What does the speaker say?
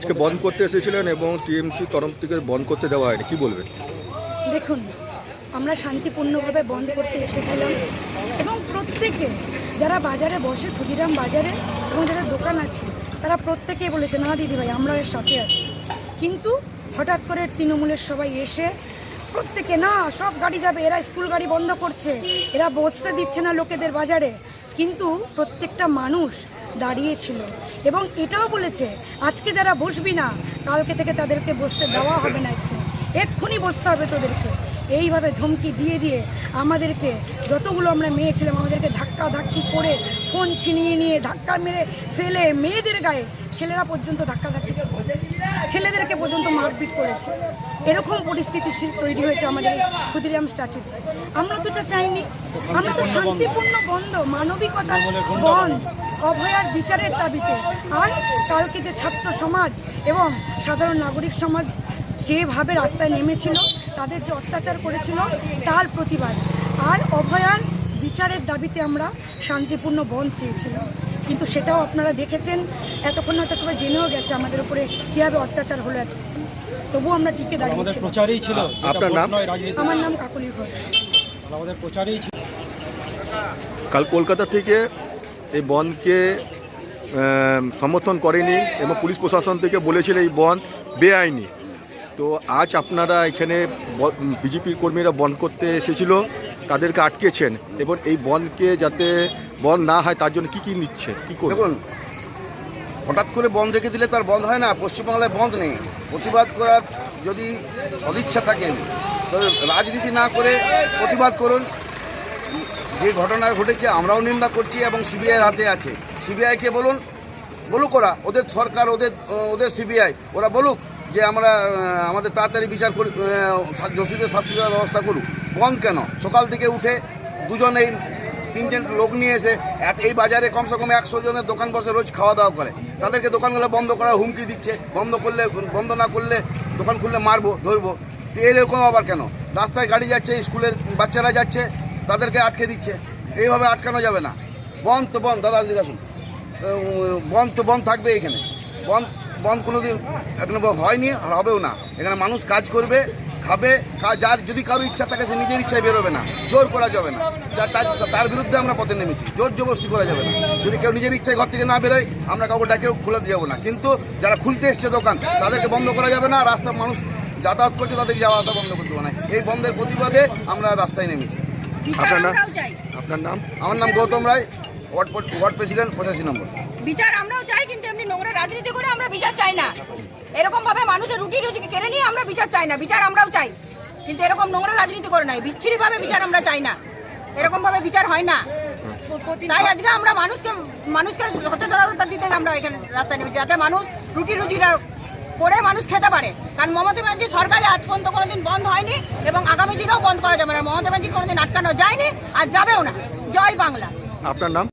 আজকে বন্ধ করতে এসেছিলেন এবং টিএমসি তরফ থেকে বন্ধ করতে দেওয়া হয়নি, কি বলবেন? দেখুন, আমরা শান্তিপূর্ণভাবে বন্ধ করতে এসেছিলাম এবং প্রত্যেকে যারা বাজারে বসে, ক্ষুদিরাম বাজারে এবং যাদের দোকান আছে, তারা প্রত্যেকেই বলেছে না দিদিভাই আমরা এর সাথে আছি। কিন্তু হঠাৎ করে তৃণমূলের সবাই এসে প্রত্যেকে না সব গাড়ি যাবে, এরা স্কুল গাড়ি বন্ধ করছে, এরা বসতে দিচ্ছে না লোকেদের বাজারে। কিন্তু প্রত্যেকটা মানুষ দাঁড়িয়েছিল এবং এটাও বলেছে আজকে যারা বসবি না কালকে থেকে তাদেরকে বসতে দেওয়া হবে না, এক্ষুনি বসতে হবে তোদেরকে। এইভাবে ধমকি দিয়ে দিয়ে আমাদেরকে, যতগুলো আমরা মেয়ে ছিলাম, আমাদেরকে ধাক্কা ধাক্কি করে ফোন ছিনিয়ে নিয়ে ধাক্কা মেরে ফেলে মেয়েদের গায়ে ছেলেরা পর্যন্ত ধাক্কা ধাক্কি, ছেলেদেরকে পর্যন্ত মারপিট করেছে। এরকম পরিস্থিতি তৈরি হয়েছে আমাদের ক্ষুদিরাম স্ট্যাচুতে। আমরা তো এটা চাইনি, আমরা তো শান্তিপূর্ণ বন্ধ, মানবিকতার বন্ধ, অভয়ার বিচারের দাবিতে। আর কালকে যে ছাত্র সমাজ এবং সাধারণ নাগরিক সমাজ যেভাবে রাস্তায় নেমেছিল, তাদের যে অত্যাচার করেছিল তার প্রতিবাদ আর অভয়ার বিচারের দাবিতে আমরা শান্তিপূর্ণ বন্ধ চেয়েছিলাম। কিন্তু সেটাও আপনারা দেখেছেন, এতক্ষণ হয়তো সবাই জেনেও গেছে আমাদের উপরে কীভাবে অত্যাচার হলো। তবুও আমরা টিকে দাঁড়িয়েছি। আপনার নাম? আমার নাম কাকলি ঘোষ। কাল কলকাতা থেকে এই বন্ধকে সমর্থন করেনি এবং পুলিশ প্রশাসন থেকে বলেছিল এই বন্ধ বেআইনি। তো আজ আপনারা এখানে বিজেপির কর্মীরা বন্ধ করতে এসেছিল, তাদেরকে আটকেছেন এবং এই বন্ধকে যাতে বন্ধ না হয় তার জন্য কি নিচ্ছে, কি করবেন? দেখুন, হঠাৎ করে বন্ধ রেখে দিলে তার বন্ধ হয় না। পশ্চিমবাংলায় বন্ধ নেই। প্রতিবাদ করার যদি সদিচ্ছা থাকেন তবে রাজনীতি না করে প্রতিবাদ করুন। যে ঘটনা ঘটেছে আমরাও নিন্দা করছি এবং সিবিআইয়ের হাতে আছে। সিবিআইকে বলুক ওরা, ওদের সরকার, ওদের সিবিআই, ওরা বলুক যে আমাদের তাড়াতাড়ি বিচার করি, দোষীদের শাস্তি দেওয়ার ব্যবস্থা করুক। বন্ধ কেন? সকাল থেকে উঠে দুজনেই 3জন লোক নিয়ে এসে এই বাজারে কমসে কম 100 জনের দোকান বসে রোজ খাওয়া দাওয়া করে। তাদেরকে দোকানগুলো বন্ধ করার হুমকি দিচ্ছে, বন্ধ না করলে দোকান খুললে মারবো, ধরবো। তো এরকম আবার কেন? রাস্তায় গাড়ি যাচ্ছে, স্কুলের বাচ্চারা যাচ্ছে, তাদেরকে আটকে দিচ্ছে। এইভাবে আটকানো যাবে না। বন্ধ তো বন্ধ, দাদা জিজ্ঞাসুন, বন্ধ তো বন্ধ থাকবে এখানে। বন্ধ কোনোদিন এখনো হয়নি আর হবেও না। এখানে মানুষ কাজ করবে, খাবে, যার যদি কারো ইচ্ছা থাকে সে নিজের ইচ্ছায় বেরোবে না, জোর করা যাবে না। তার বিরুদ্ধে আমরা পথে নেমেছি, জোর জবরদস্তি করা যাবে না। যদি কেউ নিজের ইচ্ছায় ঘর থেকে না বেরোয় আমরা কাউকে ডাকেও খুলাতে যাবো না। কিন্তু যারা খুলতে এসছে দোকান তাদেরকে বন্ধ করা যাবে না। রাস্তার মানুষ যাতায়াত করছে তাদেরকে যাওয়া আসা বন্ধ করতে হবে না। এই বন্ধের প্রতিবাদে আমরা রাস্তায় নেমেছি। আপনার নাম? আমার নাম গৌতম রায়, ওয়ার্ড প্রেসিডেন্ট 85 নম্বর। বিচার আমরাও চাই, কিন্তু এমনি নোংরা রাজনীতি করে আমরা বিচার চাই না। এরকম ভাবে মানুষের রুটি কেড়ে নিয়ে আমরা বিচার চাই না। বিচার আমরাও চাই, কিন্তু এরকম নোংরা রাজনীতি করে নাই, বিচ্ছিরি ভাবে বিচার আমরা চাই না। এরকম ভাবে বিচার হয় না। তাই আজকে আমরা মানুষকে সচেতনতা দিতে আমরা এখানে রাস্তায় নেমেছি, যাতে মানুষ রুটিটা করে মানুষ খেতে পারে। কারণ মমতা ব্যানার্জি সরকারে আজ পর্যন্ত কোনোদিন বন্ধ হয়নি এবং আগামী দিনেও বন্ধ করা যাবে না। মমতা ব্যানার্জি কোনোদিন আটকানো যায়নি আর যাবেও না। জয় বাংলা। আপনার নাম?